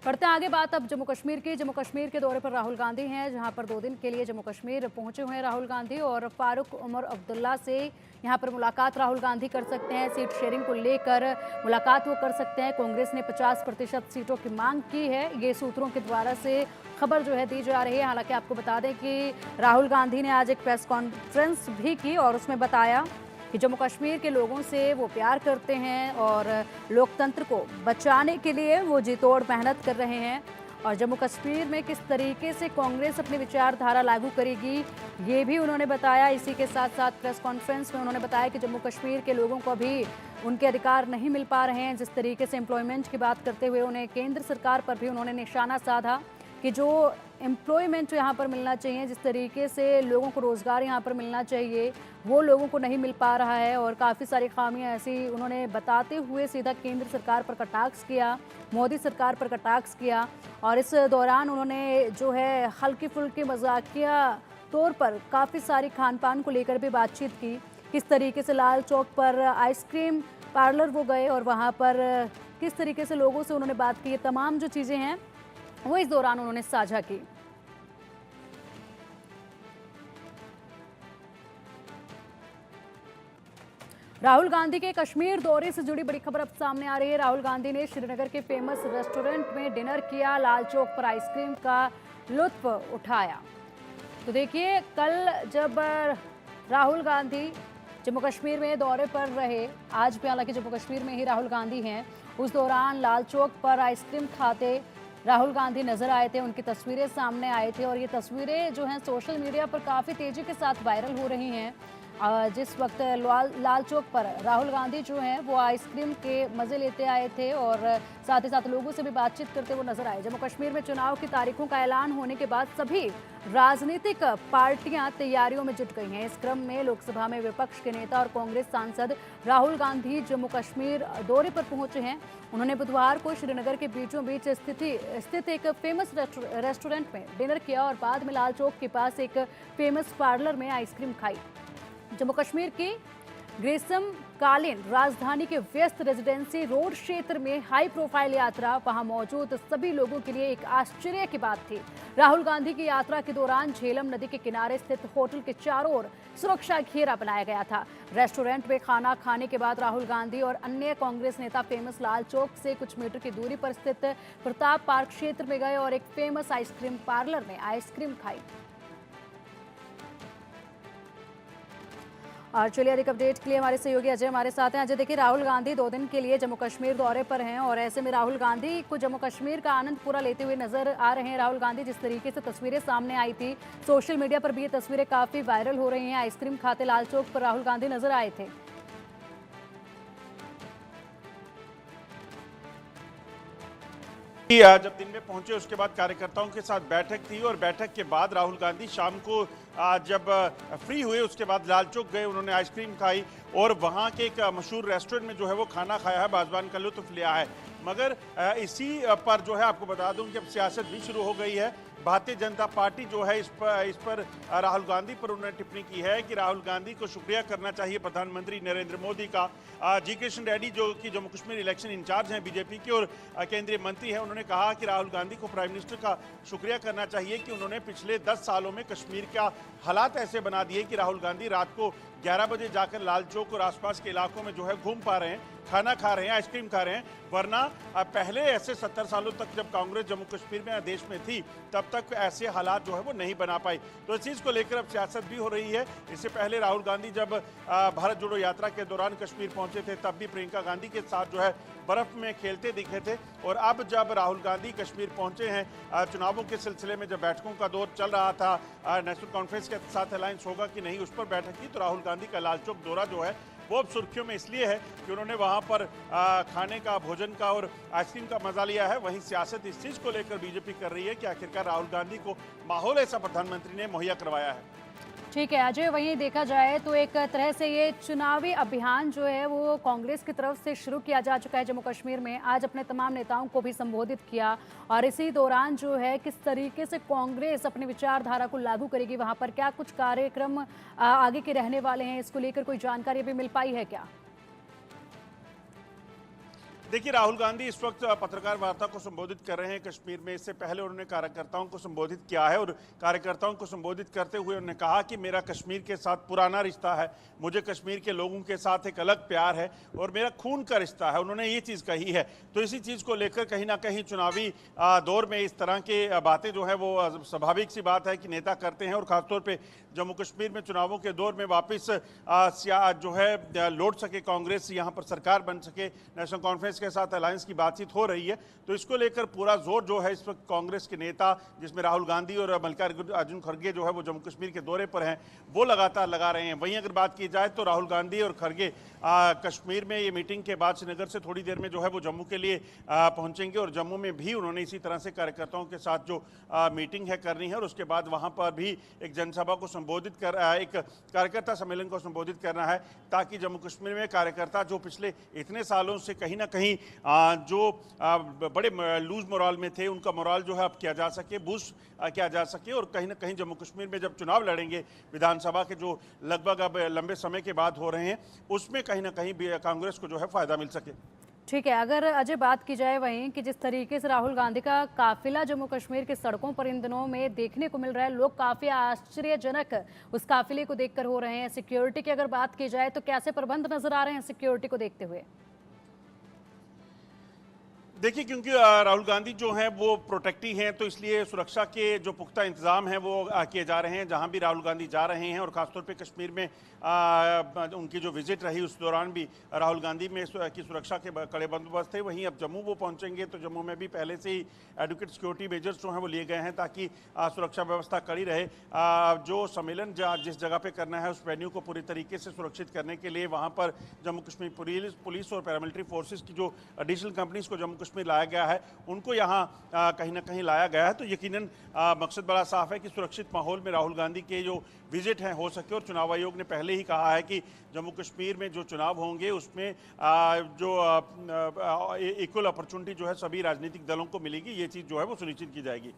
बढ़ते हैं आगे बात अब जम्मू कश्मीर की। जम्मू कश्मीर के दौरे पर राहुल गांधी हैं, जहां पर 2 दिन के लिए जम्मू कश्मीर पहुंचे हुए हैं राहुल गांधी। और फारूक उमर अब्दुल्ला से यहां पर मुलाकात राहुल गांधी कर सकते हैं। सीट शेयरिंग को लेकर मुलाकात वो कर सकते हैं। कांग्रेस ने 50% सीटों की मांग की है, ये सूत्रों के द्वारा से खबर जो है दी जा रही है। हालांकि आपको बता दें कि राहुल गांधी ने आज एक प्रेस कॉन्फ्रेंस भी की और उसमें बताया कि जम्मू कश्मीर के लोगों से वो प्यार करते हैं और लोकतंत्र को बचाने के लिए वो जी तोड़ मेहनत कर रहे हैं। और जम्मू कश्मीर में किस तरीके से कांग्रेस अपनी विचारधारा लागू करेगी, ये भी उन्होंने बताया। इसी के साथ साथ प्रेस कॉन्फ्रेंस में उन्होंने बताया कि जम्मू कश्मीर के लोगों को अभी उनके अधिकार नहीं मिल पा रहे हैं। जिस तरीके से एम्प्लॉयमेंट की बात करते हुए उन्हें केंद्र सरकार पर भी उन्होंने निशाना साधा कि जो एम्प्लॉयमेंट यहाँ पर मिलना चाहिए, जिस तरीके से लोगों को रोज़गार यहाँ पर मिलना चाहिए, वो लोगों को नहीं मिल पा रहा है। और काफ़ी सारी खामियां ऐसी उन्होंने बताते हुए सीधा केंद्र सरकार पर कटाक्ष किया, मोदी सरकार पर कटाक्ष किया। और इस दौरान उन्होंने जो है हल्की फुल्की मजाकिया तौर पर काफ़ी सारी खान पान को लेकर भी बातचीत की। किस तरीके से लाल चौक पर आइसक्रीम पार्लर वो गए और वहाँ पर किस तरीके से लोगों से उन्होंने बात की, ये तमाम जो चीज़ें हैं वो इस दौरान उन्होंने साझा की। राहुल गांधी के कश्मीर दौरे से जुड़ी बड़ी खबर अब सामने आ रही है। राहुल गांधी ने श्रीनगर के फेमस रेस्टोरेंट में डिनर किया, लाल चौक पर आइसक्रीम का लुत्फ उठाया। तो देखिए, कल जब राहुल गांधी जम्मू कश्मीर में दौरे पर रहे, आज भी हालांकि जम्मू कश्मीर में ही राहुल गांधी हैं, उस दौरान लाल चौक पर आइसक्रीम खाते राहुल गांधी नजर आए थे। उनकी तस्वीरें सामने आए थे और ये तस्वीरें जो हैं सोशल मीडिया पर काफ़ी तेज़ी के साथ वायरल हो रही हैं। जिस वक्त लाल चौक पर राहुल गांधी जो हैं वो आइसक्रीम के मज़े लेते आए थे और साथ ही साथ लोगों से भी बातचीत करते हुए नजर आए। जम्मू कश्मीर में चुनाव की तारीखों का ऐलान होने के बाद सभी राजनीतिक पार्टियां तैयारियों में जुट गई हैं। इस क्रम में लोकसभा में विपक्ष के नेता और कांग्रेस सांसद राहुल गांधी जम्मू कश्मीर दौरे पर पहुंचे हैं। उन्होंने बुधवार को श्रीनगर के बीचों बीच स्थित एक फेमस रेस्टोरेंट में डिनर किया और बाद में लाल चौक के पास एक फेमस पार्लर में आइसक्रीम खाई। जम्मू कश्मीर की ग्रीष्मकालीन राजधानी के व्यस्त रेजिडेंसी रोड क्षेत्र में हाई प्रोफाइल यात्रा, वहां मौजूद सभी लोगों के लिए एक आश्चर्य की बात थी। राहुल गांधी की यात्रा के दौरान झेलम नदी के किनारे स्थित होटल के चारों ओर सुरक्षा घेरा बनाया गया था। रेस्टोरेंट में खाना खाने के बाद राहुल गांधी और अन्य कांग्रेस नेता फेमस लाल चौक से कुछ मीटर की दूरी पर स्थित प्रताप पार्क क्षेत्र में गए और एक फेमस आइसक्रीम पार्लर में आइसक्रीम खाई। और चलिए अधिक अपडेट के लिए हमारे सहयोगी अजय हमारे साथ हैं। अजय, देखिए, राहुल गांधी 2 दिन के लिए जम्मू कश्मीर दौरे पर हैं और ऐसे में राहुल गांधी को जम्मू कश्मीर का आनंद पूरा लेते हुए नजर आ रहे हैं। राहुल गांधी जिस तरीके से तस्वीरें सामने आई थी, सोशल मीडिया पर भी ये तस्वीरें काफ़ी वायरल हो रही हैं। आइसक्रीम खाते लाल चौक पर राहुल गांधी नजर आए थे। जब दिन में पहुंचे उसके बाद कार्यकर्ताओं के साथ बैठक थी और बैठक के बाद राहुल गांधी शाम को जब फ्री हुए उसके बाद लाल चौक गए, उन्होंने आइसक्रीम खाई और वहां के एक मशहूर रेस्टोरेंट में जो है वो खाना खाया है, बाजवान का लुत्फ लिया है। मगर इसी पर जो है आपको बता दूं कि अब सियासत भी शुरू हो गई है। भारतीय जनता पार्टी जो है इस पर राहुल गांधी पर उन्होंने टिप्पणी की है कि राहुल गांधी को शुक्रिया करना चाहिए प्रधानमंत्री नरेंद्र मोदी का। जी किशन रेड्डी जो कि जम्मू कश्मीर इलेक्शन इंचार्ज हैं बीजेपी के और केंद्रीय मंत्री हैं, उन्होंने कहा कि राहुल गांधी को प्राइम मिनिस्टर का शुक्रिया करना चाहिए कि उन्होंने पिछले 10 सालों में कश्मीर का हालात ऐसे बना दिए कि राहुल गांधी रात को 11 बजे जाकर लाल चौक और आसपास के इलाकों में जो है घूम पा रहे हैं, खाना खा रहे हैं, आइसक्रीम खा रहे हैं। वरना पहले ऐसे 70 सालों तक जब कांग्रेस जम्मू कश्मीर में देश में थी तब तक ऐसे हालात जो है वो नहीं बना पाई। तो इस चीज़ को लेकर अब सियासत भी हो रही है। इससे पहले राहुल गांधी जब भारत जोड़ो यात्रा के दौरान कश्मीर पहुंचे थे तब भी प्रियंका गांधी के साथ जो है बर्फ में खेलते दिखे थे। और अब जब राहुल गांधी कश्मीर पहुंचे हैं, चुनावों के सिलसिले में जब बैठकों का दौर चल रहा था, नेशनल कॉन्फ्रेंस के साथ अलायंस होगा कि नहीं, उस पर बैठक की, तो राहुल गांधी का लाल चौक दौरा जो है वो अब सुर्खियों में इसलिए है कि उन्होंने वहां पर खाने का, भोजन का और आइसक्रीम का मजा लिया है। वहीं सियासत इस चीज को लेकर बीजेपी कर रही है कि आखिरकार राहुल गांधी को माहौल ऐसा प्रधानमंत्री ने मुहैया करवाया है। ठीक है अजय, वहीं देखा जाए तो एक तरह से ये चुनावी अभियान जो है वो कांग्रेस की तरफ से शुरू किया जा चुका है जम्मू कश्मीर में। आज अपने तमाम नेताओं को भी संबोधित किया और इसी दौरान जो है किस तरीके से कांग्रेस अपनी विचारधारा को लागू करेगी, वहां पर क्या कुछ कार्यक्रम आगे के रहने वाले हैं, इसको लेकर कोई जानकारी भी मिल पाई है क्या? देखिए, राहुल गांधी इस वक्त पत्रकार वार्ता को संबोधित कर रहे हैं कश्मीर में। इससे पहले उन्होंने कार्यकर्ताओं को संबोधित किया है और कार्यकर्ताओं को संबोधित करते हुए उन्होंने कहा कि मेरा कश्मीर के साथ पुराना रिश्ता है, मुझे कश्मीर के लोगों के साथ एक अलग प्यार है और मेरा खून का रिश्ता है। उन्होंने ये चीज़ कही है। तो इसी चीज़ को लेकर कहीं ना कहीं चुनावी दौर में इस तरह के बातें जो है वो स्वाभाविक सी बात है कि नेता करते हैं और खासतौर पर जम्मू कश्मीर में चुनावों के दौर में वापस जो है लौट सके कांग्रेस, यहाँ पर सरकार बन सके, नेशनल कॉन्फ्रेंस के साथ अलायंस की बातचीत हो रही है। तो इसको लेकर पूरा जोर जो है इस वक्त कांग्रेस के नेता, जिसमें राहुल गांधी और मल्लिकार्जुन खड़गे जो है वो जम्मू कश्मीर के दौरे पर हैं, वो लगातार लगा रहे हैं। वहीं अगर बात की जाए तो राहुल गांधी और खड़गे कश्मीर में ये मीटिंग के बाद श्रीनगर से थोड़ी देर में जो है वो जम्मू के लिए पहुंचेंगे और जम्मू में भी उन्होंने इसी तरह से कार्यकर्ताओं के साथ जो मीटिंग है करनी है और उसके बाद वहां पर भी एक जनसभा को संबोधित कर एक कार्यकर्ता सम्मेलन को संबोधित करना है, ताकि जम्मू कश्मीर में कार्यकर्ता जो पिछले इतने सालों से कहीं ना कहीं जो बड़े लूज मोराल में थे, उनका मोराल जो है अब किया जा सके, बूस्ट किया जा सके और कहीं ना कहीं जम्मू कश्मीर में जब चुनाव लड़ेंगे विधानसभा के जो लगभग अब लंबे समय के बाद हो रहे हैं, उसमें कहीं ना कहीं कांग्रेस को जो है फायदा मिल सके। ठीक है, अगर अजय बात की जाए वहीं कि जिस तरीके से राहुल गांधी का काफिला जम्मू कश्मीर के सड़कों पर इन दिनों में देखने को मिल रहा है, लोग काफी आश्चर्यजनक उस काफिले को देखकर हो रहे हैं। सिक्योरिटी की अगर बात की जाए तो कैसे प्रबंध नजर आ रहे हैं सिक्योरिटी को देखते हुए? देखिए, क्योंकि राहुल गांधी जो हैं वो प्रोटेक्टी हैं, तो इसलिए सुरक्षा के जो पुख्ता इंतजाम हैं वो किए जा रहे हैं जहां भी राहुल गांधी जा रहे हैं। और खासतौर पे कश्मीर में उनकी जो विजिट रही उस दौरान भी राहुल गांधी में की सुरक्षा के कड़े बंदोबस्त थे। वहीं अब जम्मू वो पहुंचेंगे तो जम्मू में भी पहले से ही एडुकेट सिक्योरिटी मेजर्स जो हैं वो लिए गए हैं ताकि सुरक्षा व्यवस्था कड़ी रहे। जो सम्मेलन जिस जगह पर करना है उस वेन्यू को पूरी तरीके से सुरक्षित करने के लिए वहाँ पर जम्मू कश्मीर पुलिस और पैरामिलिट्री फोर्सेज की जो एडिशनल कंपनीज को जम्मू में लाया गया है, उनको यहाँ कहीं ना कहीं लाया गया है। तो यकीनन मकसद बड़ा साफ है कि सुरक्षित माहौल में राहुल गांधी के जो विजिट हैं हो सके। और चुनाव आयोग ने पहले ही कहा है कि जम्मू कश्मीर में जो चुनाव होंगे उसमें जो इक्वल अपॉर्चुनिटी जो है सभी राजनीतिक दलों को मिलेगी, ये चीज़ जो है वो सुनिश्चित की जाएगी।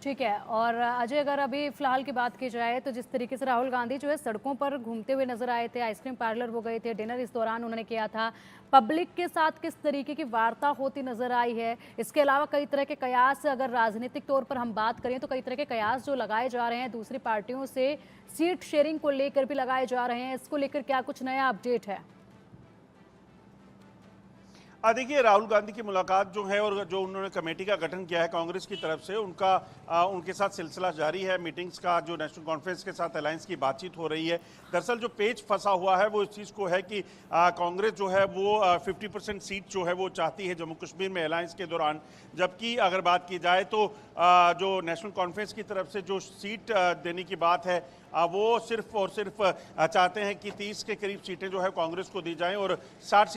ठीक है, और अजय अगर अभी फिलहाल की बात की जाए तो जिस तरीके से राहुल गांधी जो है सड़कों पर घूमते हुए नजर आए थे, आइसक्रीम पार्लर वो गए थे, डिनर इस दौरान उन्होंने किया था, पब्लिक के साथ किस तरीके की वार्ता होती नजर आई है। इसके अलावा कई तरह के कयास, अगर राजनीतिक तौर पर हम बात करें तो कई तरह के कयास जो लगाए जा रहे हैं दूसरी पार्टियों से सीट शेयरिंग को लेकर भी लगाए जा रहे हैं, इसको लेकर क्या कुछ नया अपडेट है? देखिए, राहुल गांधी की मुलाकात जो है और जो उन्होंने कमेटी का गठन किया है कांग्रेस की तरफ से, उनके साथ सिलसिला जारी है मीटिंग्स का। जो नेशनल कॉन्फ्रेंस के साथ अलायंस की बातचीत हो रही है, दरअसल जो पेच फंसा हुआ है वो इस चीज़ को है कि कांग्रेस जो है वो 50% सीट जो है वो चाहती है जम्मू कश्मीर में अलायंस के दौरान, जबकि अगर बात की जाए तो जो नेशनल कॉन्फ्रेंस की तरफ से जो सीट देने की बात है वो सिर्फ और सिर्फ चाहते हैं कि 30 के करीब सीटें जो है कांग्रेस को दी जाएं और 60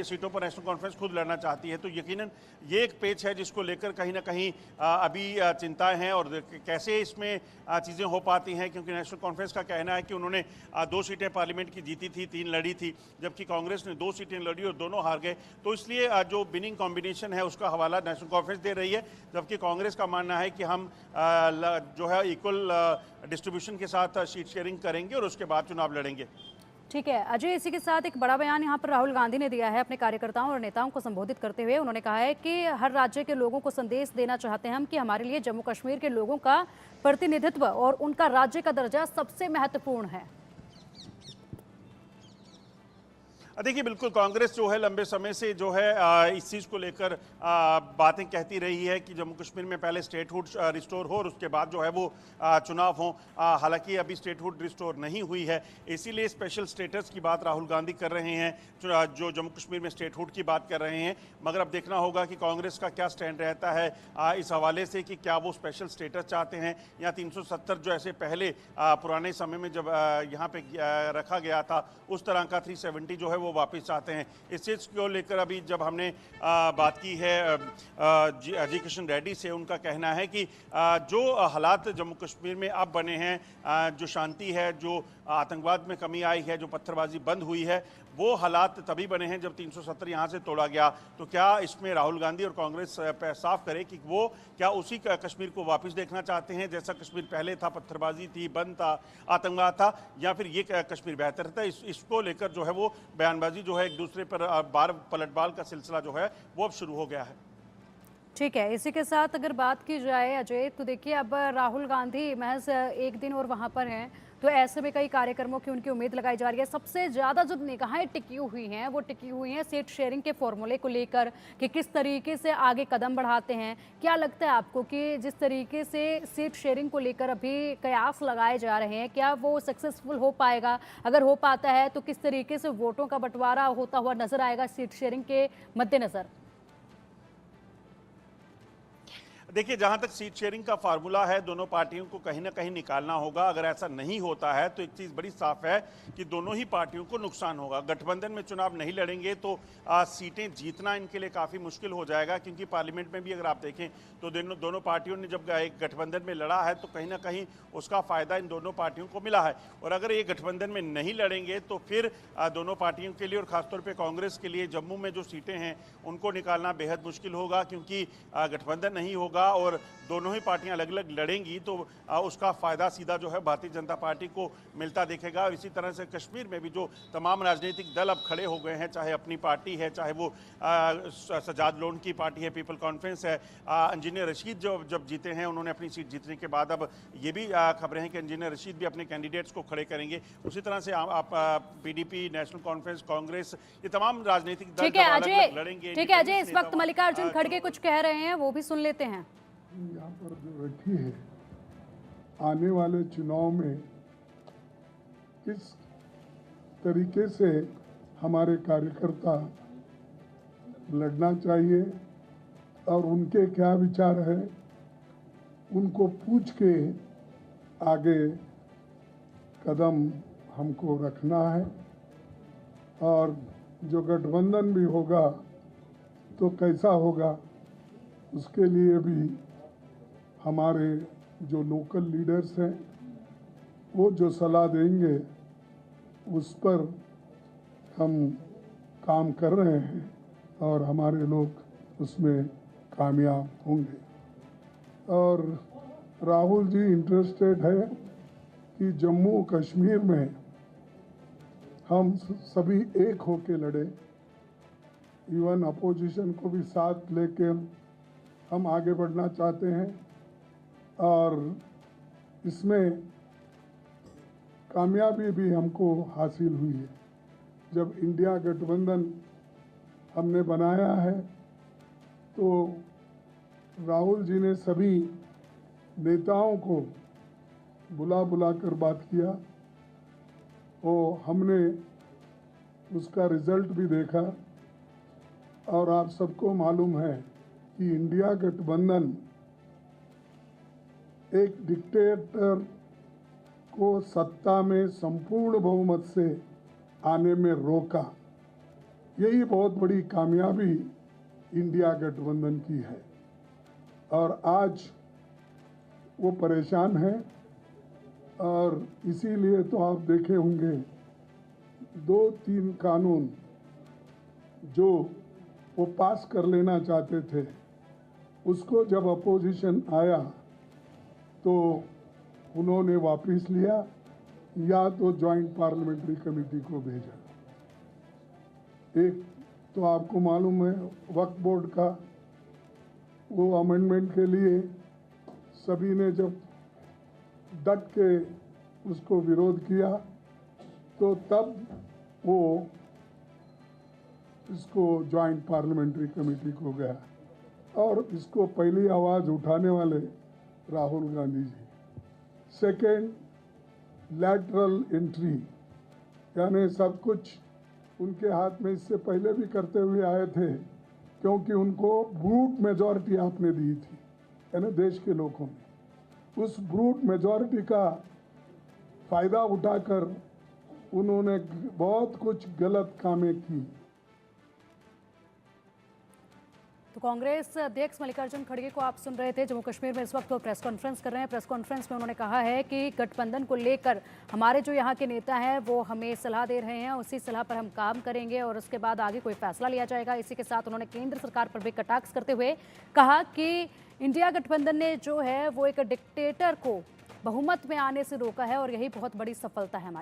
सीटों पर नेशनल कॉन्फ्रेंस खुद लड़ना चाहती है। तो यकीनन ये एक पेच है जिसको लेकर कहीं ना कहीं अभी चिंताएं हैं और कैसे इसमें चीज़ें हो पाती हैं, क्योंकि नेशनल कॉन्फ्रेंस का कहना है कि उन्होंने 2 सीटें पार्लियामेंट की जीती थी, 3 लड़ी थी, जबकि कांग्रेस ने 2 सीटें लड़ी और दोनों हार गए। तो इसलिए जो विनिंग कॉम्बिनेशन है उसका हवाला नेशनल कॉन्फ्रेंस दे रही है, जबकि कांग्रेस का मानना है कि हम जो है इक्वल डिस्ट्रीब्यूशन के साथ सीट शेयरिंग करेंगे और उसके बाद चुनाव लड़ेंगे। ठीक है अजय, इसी के साथ एक बड़ा बयान यहाँ पर राहुल गांधी ने दिया है अपने कार्यकर्ताओं और नेताओं को संबोधित करते हुए। उन्होंने कहा है कि हर राज्य के लोगों को संदेश देना चाहते हैं हम कि हमारे लिए जम्मू कश्मीर के लोगों का प्रतिनिधित्व और उनका राज्य का दर्जा सबसे महत्वपूर्ण है। देखिए, बिल्कुल कांग्रेस जो है लंबे समय से जो है इस चीज़ को लेकर बातें कहती रही है कि जम्मू कश्मीर में पहले स्टेटहुड रिस्टोर हो और उसके बाद जो है वो चुनाव हो। हालांकि अभी स्टेटहुड रिस्टोर नहीं हुई है, इसीलिए स्पेशल स्टेटस की बात राहुल गांधी कर रहे हैं, जो जम्मू कश्मीर में स्टेटहुड की बात कर रहे हैं। मगर अब देखना होगा कि कांग्रेस का क्या स्टैंड रहता है इस हवाले से कि क्या वो स्पेशल स्टेटस चाहते हैं या 370 जो ऐसे पहले पुराने समय में जब यहाँ पे रखा गया था उस तरह का 370 जो है वो वापस चाहते हैं। इस चीज़ को लेकर अभी जब हमने बात की है जी किशन रेड्डी से, उनका कहना है कि जो हालात जम्मू कश्मीर में अब बने हैं, जो शांति है, जो आतंकवाद में कमी आई है, जो पत्थरबाजी बंद हुई है, वो हालात तभी बने हैं जब 370 यहाँ से तोड़ा गया। तो क्या इसमें राहुल गांधी और कांग्रेस साफ करे कि वो क्या उसी कश्मीर को वापस देखना चाहते हैं जैसा कश्मीर पहले था, पत्थरबाजी थी, बंद था, आतंकवाद था, या फिर ये कश्मीर बेहतर था? इसको लेकर जो है वो बयानबाजी जो है एक दूसरे पर बार पलटवार का सिलसिला जो है वो अब शुरू हो गया है। ठीक है, इसी के साथ अगर बात की जाए अजय, तो देखिए अब राहुल गांधी महज एक दिन और वहां पर हैं, तो ऐसे में कई कार्यक्रमों की उनकी उम्मीद लगाई जा रही है। सबसे ज़्यादा जो निगाहें टिकी हुई हैं वो टिकी हुई हैं सीट शेयरिंग के फॉर्मूले को लेकर कि किस तरीके से आगे कदम बढ़ाते हैं। क्या लगता है आपको कि जिस तरीके से सीट शेयरिंग को लेकर अभी कयास लगाए जा रहे हैं, क्या वो सक्सेसफुल हो पाएगा? अगर हो पाता है तो किस तरीके से वोटों का बंटवारा होता हुआ नजर आएगा सीट शेयरिंग के मद्देनजर? देखिए, जहां तक सीट शेयरिंग का फार्मूला है, दोनों पार्टियों को कहीं ना कहीं निकालना होगा। अगर ऐसा नहीं होता है तो एक चीज़ बड़ी साफ है कि दोनों ही पार्टियों को नुकसान होगा। गठबंधन में चुनाव नहीं लड़ेंगे तो सीटें जीतना इनके लिए काफ़ी मुश्किल हो जाएगा, क्योंकि पार्लियामेंट में भी अगर आप देखें तो दोनों पार्टियों ने जब एक गठबंधन में लड़ा है तो कहीं ना कहीं उसका फ़ायदा इन दोनों पार्टियों को मिला है। और अगर ये गठबंधन में नहीं लड़ेंगे तो फिर दोनों पार्टियों के लिए और ख़ासतौर पर कांग्रेस के लिए जम्मू में जो सीटें हैं उनको निकालना बेहद मुश्किल होगा, क्योंकि गठबंधन नहीं होगा और दोनों ही पार्टियां अलग अलग लड़ेंगी तो उसका फायदा सीधा जो है भारतीय जनता पार्टी को मिलता दिखेगा। और इसी तरह से कश्मीर में भी जो तमाम राजनीतिक दल अब खड़े हो गए हैं, चाहे अपनी पार्टी है, चाहे वो सजाद लोन की पार्टी है, पीपल कॉन्फ्रेंस है, इंजीनियर रशीद जब जीते हैं उन्होंने अपनी सीट जीतने के बाद अब ये भी खबरें हैं कि इंजीनियर रशीद भी अपने कैंडिडेट्स को खड़े करेंगे। उसी तरह से आप पीडीपी, नेशनल कॉन्फ्रेंस, कांग्रेस, ये तमाम राजनीतिक दल लड़ेंगे। ठीक है अजय, इस वक्त मल्लिकार्जुन खड़गे कुछ कह रहे हैं, वो भी सुन लेते हैं। यहाँ पर जो रखी है, आने वाले चुनाव में किस तरीके से हमारे कार्यकर्ता लड़ना चाहिए और उनके क्या विचार है, उनको पूछ के आगे कदम हमको रखना है। और जो गठबंधन भी होगा तो कैसा होगा, उसके लिए भी हमारे जो लोकल लीडर्स हैं वो जो सलाह देंगे उस पर हम काम कर रहे हैं और हमारे लोग उसमें कामयाब होंगे। और राहुल जी इंटरेस्टेड है कि जम्मू कश्मीर में हम सभी एक होके लड़े, इवन अपोजिशन को भी साथ लेके हम आगे बढ़ना चाहते हैं। और इसमें कामयाबी भी हमको हासिल हुई है। जब इंडिया गठबंधन हमने बनाया है तो राहुल जी ने सभी नेताओं को बुला कर बात किया, और हमने उसका रिजल्ट भी देखा। और आप सबको मालूम है कि इंडिया गठबंधन एक डिक्टेटर को सत्ता में संपूर्ण बहुमत से आने में रोका। यही बहुत बड़ी कामयाबी इंडिया गठबंधन की है। और आज वो परेशान है, और इसीलिए तो आप देखे होंगे 2-3 कानून जो वो पास कर लेना चाहते थे, उसको जब अपोजिशन आया तो उन्होंने वापस लिया या तो जॉइंट पार्लियामेंट्री कमेटी को भेजा। एक तो आपको मालूम है वक्फ बोर्ड का वो अमेंडमेंट के लिए सभी ने जब डट के उसको विरोध किया तो तब वो इसको जॉइंट पार्लियामेंट्री कमेटी को गया, और इसको पहली आवाज़ उठाने वाले Rahul Gandhi ji. Second, lateral entry, यानी सब कुछ उनके हाथ में इससे पहले भी करते हुए आए थे, क्योंकि उनको ब्रूट मेजॉरिटी आपने दी थी, यानी देश के लोगों ने। उस ब्रूट मेजॉरिटी का फायदा उठाकर उन्होंने बहुत कुछ गलत कामें की। तो कांग्रेस अध्यक्ष मल्लिकार्जुन खड़गे को आप सुन रहे थे। जम्मू कश्मीर में इस वक्त वो प्रेस कॉन्फ्रेंस कर रहे हैं। प्रेस कॉन्फ्रेंस में उन्होंने कहा है कि गठबंधन को लेकर हमारे जो यहाँ के नेता हैं वो हमें सलाह दे रहे हैं, उसी सलाह पर हम काम करेंगे और उसके बाद आगे कोई फैसला लिया जाएगा। इसी के साथ उन्होंने केंद्र सरकार पर भी कटाक्ष करते हुए कहा कि इंडिया गठबंधन ने जो है वो एक डिक्टेटर को बहुमत में आने से रोका है और यही बहुत बड़ी सफलता है हमारी।